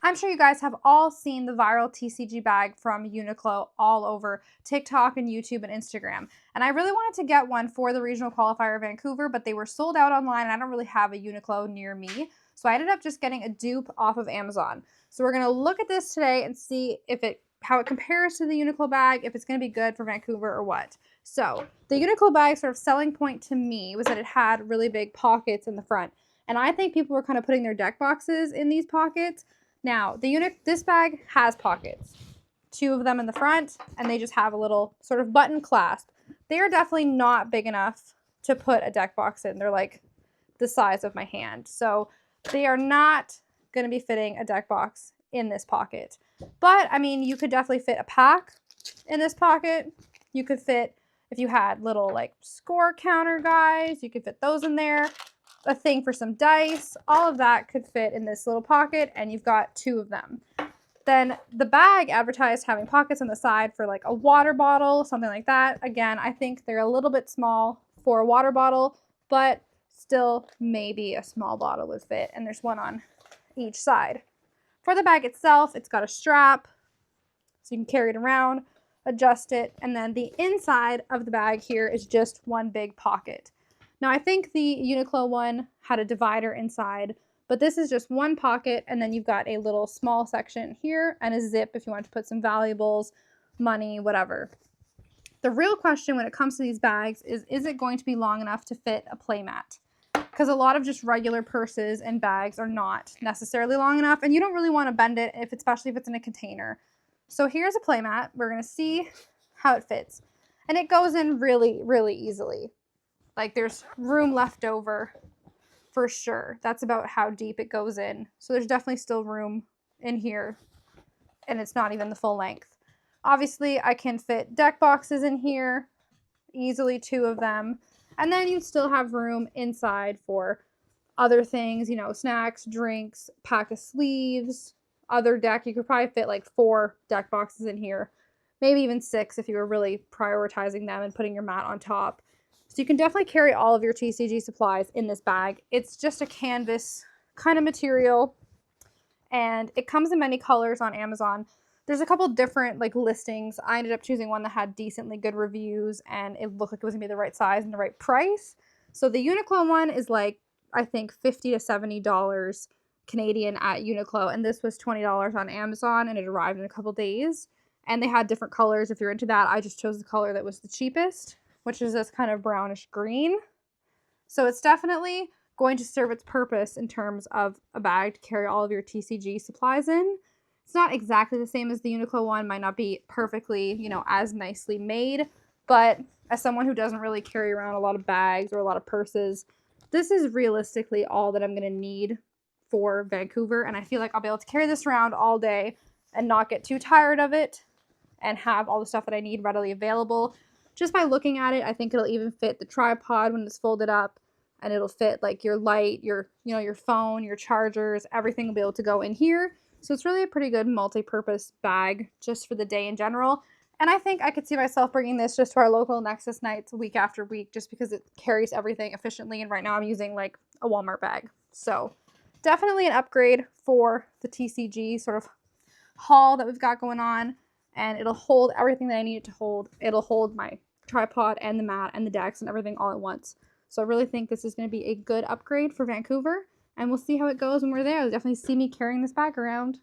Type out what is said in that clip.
I'm sure you guys have all seen the viral TCG bag from UNIQLO all over TikTok and YouTube and Instagram. And I really wanted to get one for the regional qualifier of Vancouver, but they were sold out online and I don't really have a UNIQLO near me. So I ended up just getting a dupe off of Amazon. So we're going to look at this today and see how it compares to the UNIQLO bag, if it's going to be good for Vancouver or what. So the UNIQLO bag sort of selling point to me was that it had really big pockets in the front. And I think people were kind of putting their deck boxes in these pockets. Now, this bag has pockets, 2 of them in the front, and they just have a little sort of button clasp. They are definitely not big enough to put a deck box in. They're like the size of my hand. So they are not going to be fitting a deck box in this pocket. But, I mean, you could definitely fit a pack in this pocket. You could fit, if you had little like score counter guys, you could fit those in there. A thing for some dice, all of that could fit in this little pocket, and you've got 2 of them. Then the bag advertised having pockets on the side for like a water bottle, something like that. Again, I think they're a little bit small for a water bottle, but still maybe a small bottle would fit, and there's one on each side. For the bag itself, it's got a strap, so you can carry it around, adjust it, and then the inside of the bag here is just one big pocket. Now, I think the UNIQLO one had a divider inside, but this is just one pocket, and then you've got a little small section here and a zip if you want to put some valuables, money, whatever. The real question when it comes to these bags is it going to be long enough to fit a playmat? Because a lot of just regular purses and bags are not necessarily long enough, and you don't really want to bend it, especially if it's in a container. So here's a playmat. We're going to see how it fits. And it goes in really, really easily. Like there's room left over for sure. That's about how deep it goes in. So there's definitely still room in here, and it's not even the full length. Obviously, I can fit deck boxes in here, easily 2 of them. And then you still have room inside for other things, you know, snacks, drinks, pack of sleeves, other deck. You could probably fit like 4 deck boxes in here, maybe even 6 if you were really prioritizing them and putting your mat on top. So you can definitely carry all of your TCG supplies in this bag. It's just a canvas kind of material, and it comes in many colors on Amazon. There's a couple different like listings. I ended up choosing one that had decently good reviews, and it looked like it was gonna be the right size and the right price. So the UNIQLO one is like, I think $50 to $70 Canadian at UNIQLO, and this was $20 on Amazon, and it arrived in a couple days. And they had different colors. If you're into that, I just chose the color that was the cheapest, which is this kind of brownish green. So it's definitely going to serve its purpose in terms of a bag to carry all of your TCG supplies in. It's not exactly the same as the UNIQLO one, might not be perfectly, you know, as nicely made, but as someone who doesn't really carry around a lot of bags or a lot of purses, this is realistically all that I'm going to need for Vancouver, and I feel like I'll be able to carry this around all day and not get too tired of it and have all the stuff that I need readily available. Just by looking at it, I think it'll even fit the tripod when it's folded up, and it'll fit like your light, your phone, your chargers, everything will be able to go in here. So it's really a pretty good multi-purpose bag just for the day in general. And I think I could see myself bringing this just to our local Nexus nights week after week, just because it carries everything efficiently. And right now I'm using like a Walmart bag. So definitely an upgrade for the TCG sort of haul that we've got going on. And it'll hold everything that I need it to hold. It'll hold my tripod and the mat and the decks and everything all at once. So I really think this is going to be a good upgrade for Vancouver, and we'll see how it goes when we're there. You'll definitely see me carrying this bag around.